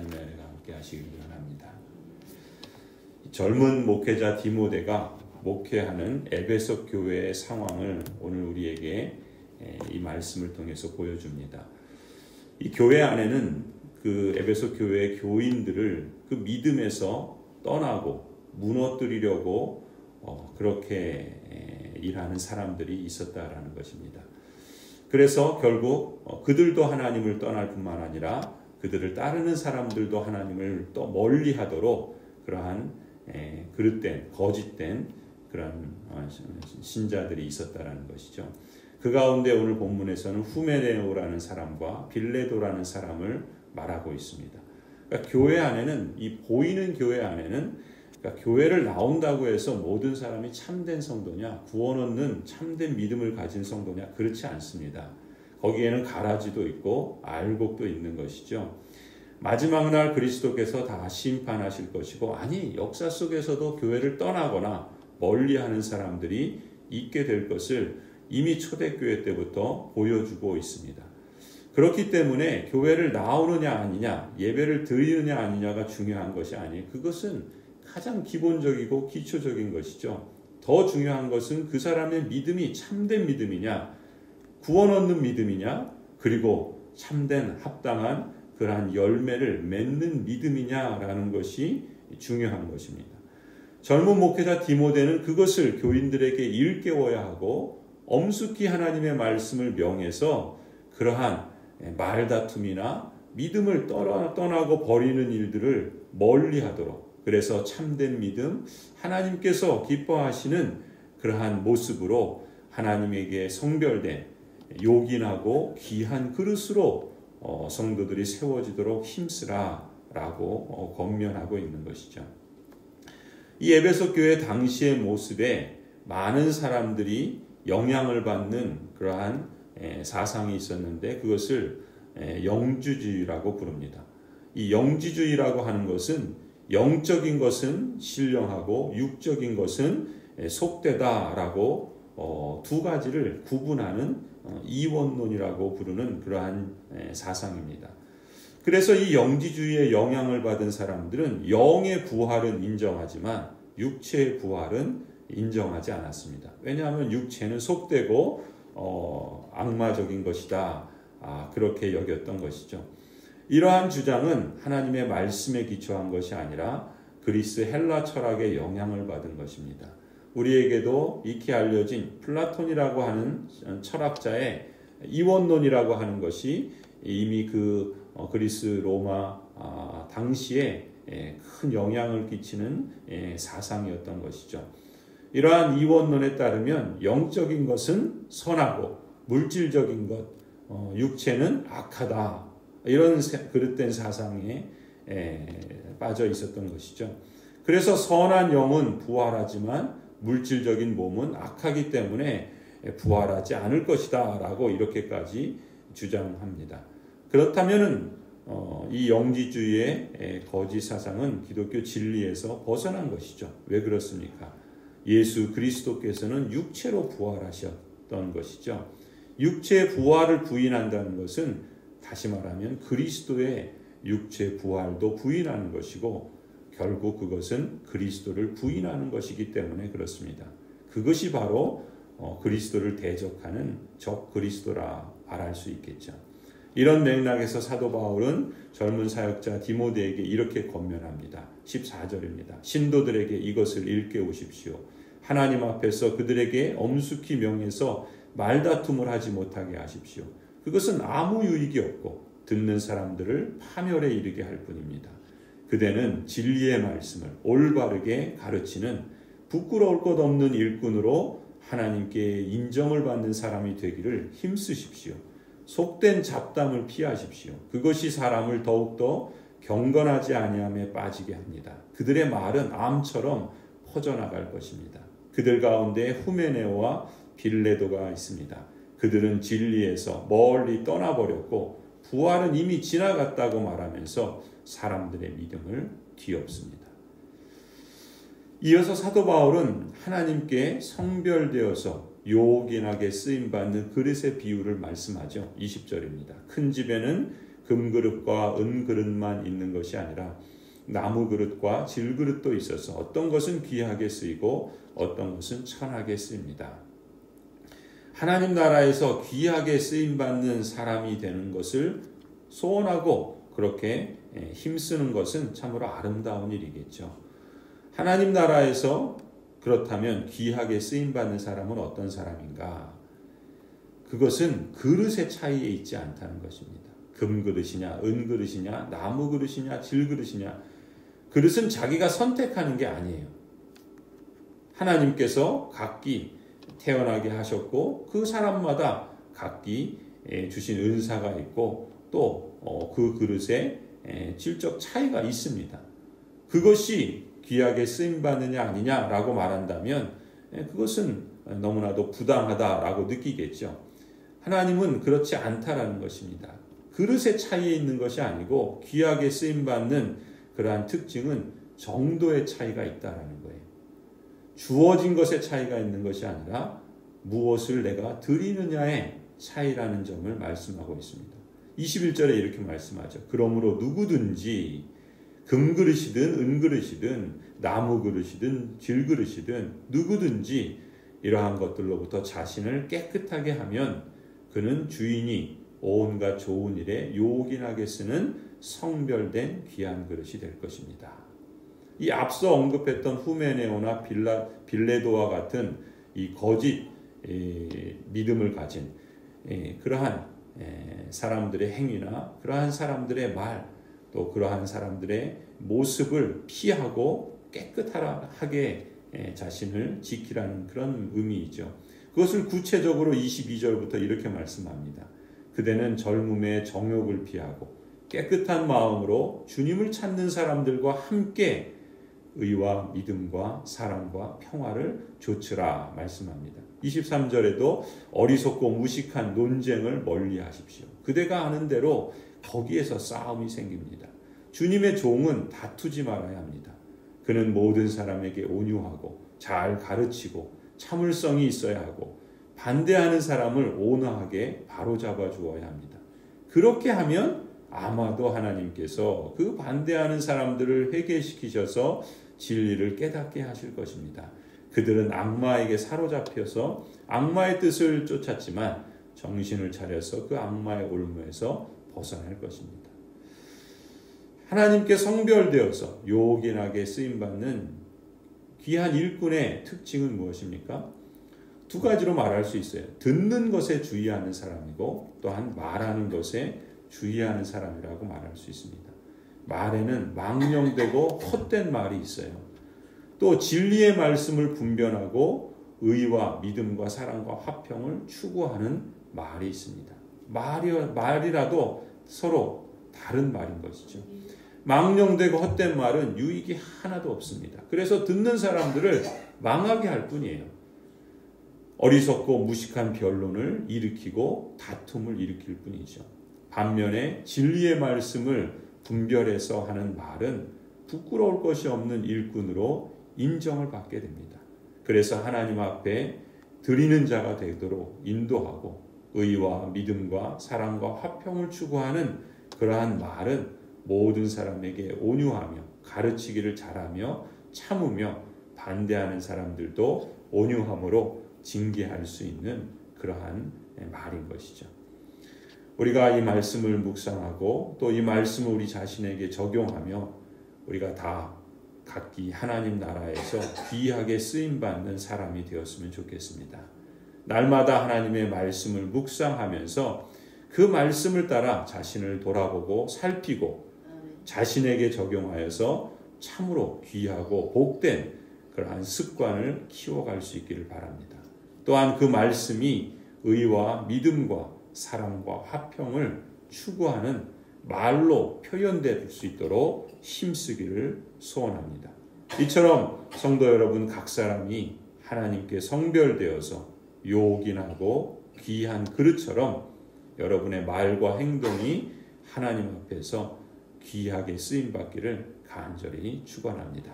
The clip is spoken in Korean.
하나님의 은혜가 함께 하시길 원합니다. 젊은 목회자 디모데가 목회하는 에베소 교회의 상황을 오늘 우리에게 이 말씀을 통해서 보여줍니다. 이 교회 안에는 그 에베소 교회의 교인들을 그 믿음에서 떠나고 무너뜨리려고 그렇게 일하는 사람들이 있었다라는 것입니다. 그래서 결국 그들도 하나님을 떠날 뿐만 아니라 그들을 따르는 사람들도 하나님을 또 멀리하도록 그러한 그릇된 거짓된 그런 신자들이 있었다라는 것이죠. 그 가운데 오늘 본문에서는 후메네오라는 사람과 빌레도라는 사람을 말하고 있습니다. 그러니까 교회 안에는 이 보이는 교회 안에는 그러니까 교회를 나온다고 해서 모든 사람이 참된 성도냐, 구원 얻는 참된 믿음을 가진 성도냐, 그렇지 않습니다. 거기에는 가라지도 있고 알곡도 있는 것이죠. 마지막 날 그리스도께서 다 심판하실 것이고, 아니 역사 속에서도 교회를 떠나거나 멀리하는 사람들이 있게 될 것을 이미 초대교회 때부터 보여주고 있습니다. 그렇기 때문에 교회를 나오느냐 아니냐, 예배를 드리느냐 아니냐가 중요한 것이 아니에요. 그것은 가장 기본적이고 기초적인 것이죠. 더 중요한 것은 그 사람의 믿음이 참된 믿음이냐, 구원 얻는 믿음이냐, 그리고 참된 합당한 그러한 열매를 맺는 믿음이냐라는 것이 중요한 것입니다. 젊은 목회자 디모데는 그것을 교인들에게 일깨워야 하고 엄숙히 하나님의 말씀을 명해서 그러한 말다툼이나 믿음을 떠나고 버리는 일들을 멀리하도록, 그래서 참된 믿음, 하나님께서 기뻐하시는 그러한 모습으로 하나님에게 성별된 요긴하고 귀한 그릇으로 성도들이 세워지도록 힘쓰라라고 권면하고 있는 것이죠. 이 에베소 교회 당시의 모습에 많은 사람들이 영향을 받는 그러한 사상이 있었는데 그것을 영주주의라고 부릅니다. 이 영지주의라고 하는 것은 영적인 것은 신령하고 육적인 것은 속되다라고 두 가지를 구분하는 이원론이라고 부르는 그러한 사상입니다. 그래서 이 영지주의의 영향을 받은 사람들은 영의 부활은 인정하지만 육체의 부활은 인정하지 않았습니다. 왜냐하면 육체는 속되고 악마적인 것이다, 그렇게 여겼던 것이죠. 이러한 주장은 하나님의 말씀에 기초한 것이 아니라 그리스 헬라 철학의 영향을 받은 것입니다. 우리에게도 익히 알려진 플라톤이라고 하는 철학자의 이원론이라고 하는 것이 이미 그 그리스 로마 당시에 큰 영향을 끼치는 사상이었던 것이죠. 이러한 이원론에 따르면 영적인 것은 선하고 물질적인 것, 육체는 악하다, 이런 그릇된 사상에 빠져 있었던 것이죠. 그래서 선한 영은 부활하지만 물질적인 몸은 악하기 때문에 부활하지 않을 것이다 라고 이렇게까지 주장합니다. 그렇다면 이 영지주의의 거짓 사상은 기독교 진리에서 벗어난 것이죠. 왜 그렇습니까? 예수 그리스도께서는 육체로 부활하셨던 것이죠. 육체의 부활을 부인한다는 것은 다시 말하면 그리스도의 육체 부활도 부인하는 것이고 결국 그것은 그리스도를 부인하는 것이기 때문에 그렇습니다. 그것이 바로 그리스도를 대적하는 적 그리스도라 말할 수 있겠죠. 이런 맥락에서 사도 바울은 젊은 사역자 디모데에게 이렇게 권면합니다. 14절입니다. 신도들에게 이것을 일깨우십시오. 하나님 앞에서 그들에게 엄숙히 명해서 말다툼을 하지 못하게 하십시오. 그것은 아무 유익이 없고 듣는 사람들을 파멸에 이르게 할 뿐입니다. 그대는 진리의 말씀을 올바르게 가르치는 부끄러울 것 없는 일꾼으로 하나님께 인정을 받는 사람이 되기를 힘쓰십시오. 속된 잡담을 피하십시오. 그것이 사람을 더욱더 경건하지 아니함에 빠지게 합니다. 그들의 말은 암처럼 퍼져나갈 것입니다. 그들 가운데 후메네오와 빌레도가 있습니다. 그들은 진리에서 멀리 떠나버렸고 부활은 이미 지나갔다고 말하면서 사람들의 믿음을 뒤엎습니다. 이어서 사도 바울은 하나님께 성별되어서 요긴하게 쓰임받는 그릇의 비유를 말씀하죠. 20절입니다. 큰 집에는 금그릇과 은그릇만 있는 것이 아니라 나무 그릇과 질그릇도 있어서 어떤 것은 귀하게 쓰이고 어떤 것은 천하게 쓰입니다. 하나님 나라에서 귀하게 쓰임받는 사람이 되는 것을 소원하고 그렇게 힘쓰는 것은 참으로 아름다운 일이겠죠. 하나님 나라에서 그렇다면 귀하게 쓰임받는 사람은 어떤 사람인가? 그것은 그릇의 차이에 있지 않다는 것입니다. 금그릇이냐, 은그릇이냐, 나무 그릇이냐, 질그릇이냐. 그릇은 자기가 선택하는 게 아니에요. 하나님께서 각기 태어나게 하셨고 그 사람마다 각기 주신 은사가 있고 또 그 그릇에 질적 차이가 있습니다. 그것이 귀하게 쓰임받느냐 아니냐라고 말한다면 그것은 너무나도 부당하다라고 느끼겠죠. 하나님은 그렇지 않다라는 것입니다. 그릇의 차이에 있는 것이 아니고 귀하게 쓰임받는 그러한 특징은 정도의 차이가 있다라는 거예요. 주어진 것의 차이가 있는 것이 아니라 무엇을 내가 드리느냐의 차이라는 점을 말씀하고 있습니다. 21절에 이렇게 말씀하죠. 그러므로 누구든지 금그릇이든 은그릇이든 나무 그릇이든 질그릇이든 누구든지 이러한 것들로부터 자신을 깨끗하게 하면 그는 주인이 온갖 좋은 일에 요긴하게 쓰는 성별된 귀한 그릇이 될 것입니다. 이 앞서 언급했던 후메네오나 빌레도와 같은 이 거짓 믿음을 가진 그러한 사람들의 행위나 그러한 사람들의 말, 또 그러한 사람들의 모습을 피하고 깨끗하게 자신을 지키라는 그런 의미이죠. 그것을 구체적으로 22절부터 이렇게 말씀합니다. 그대는 젊음의 정욕을 피하고 깨끗한 마음으로 주님을 찾는 사람들과 함께 의와 믿음과 사랑과 평화를 조치라 말씀합니다. 23절에도 어리석고 무식한 논쟁을 멀리 하십시오. 그대가 아는 대로 거기에서 싸움이 생깁니다. 주님의 종은 다투지 말아야 합니다. 그는 모든 사람에게 온유하고 잘 가르치고 참을성이 있어야 하고 반대하는 사람을 온화하게 바로잡아 주어야 합니다. 그렇게 하면 아마도 하나님께서 그 반대하는 사람들을 회개시키셔서 진리를 깨닫게 하실 것입니다. 그들은 악마에게 사로잡혀서 악마의 뜻을 쫓았지만 정신을 차려서 그 악마의 올무에서 벗어날 것입니다. 하나님께 성별되어서 요긴하게 쓰임받는 귀한 일꾼의 특징은 무엇입니까? 두 가지로 말할 수 있어요. 듣는 것에 주의하는 사람이고 또한 말하는 것에 주의하는 사람이라고 말할 수 있습니다. 말에는 망령되고 헛된 말이 있어요. 또 진리의 말씀을 분별하고 의와 믿음과 사랑과 화평을 추구하는 말이 있습니다. 말이라도 서로 다른 말인 것이죠. 망령되고 헛된 말은 유익이 하나도 없습니다. 그래서 듣는 사람들을 망하게 할 뿐이에요. 어리석고 무식한 변론을 일으키고 다툼을 일으킬 뿐이죠. 반면에 진리의 말씀을 분별해서 하는 말은 부끄러울 것이 없는 일꾼으로 인정을 받게 됩니다. 그래서 하나님 앞에 드리는 자가 되도록 인도하고 의와 믿음과 사랑과 화평을 추구하는 그러한 말은 모든 사람에게 온유하며 가르치기를 잘하며 참으며 반대하는 사람들도 온유함으로 징계할 수 있는 그러한 말인 것이죠. 우리가 이 말씀을 묵상하고 또 이 말씀을 우리 자신에게 적용하며 우리가 다 각기 하나님 나라에서 귀하게 쓰임받는 사람이 되었으면 좋겠습니다. 날마다 하나님의 말씀을 묵상하면서 그 말씀을 따라 자신을 돌아보고 살피고 자신에게 적용하여서 참으로 귀하고 복된 그러한 습관을 키워갈 수 있기를 바랍니다. 또한 그 말씀이 의와 믿음과 사랑과 화평을 추구하는 말로 표현될 수 있도록 힘쓰기를 소원합니다. 이처럼 성도 여러분 각 사람이 하나님께 성별되어서 요긴하고 귀한 그릇처럼 여러분의 말과 행동이 하나님 앞에서 귀하게 쓰임받기를 간절히 축원합니다.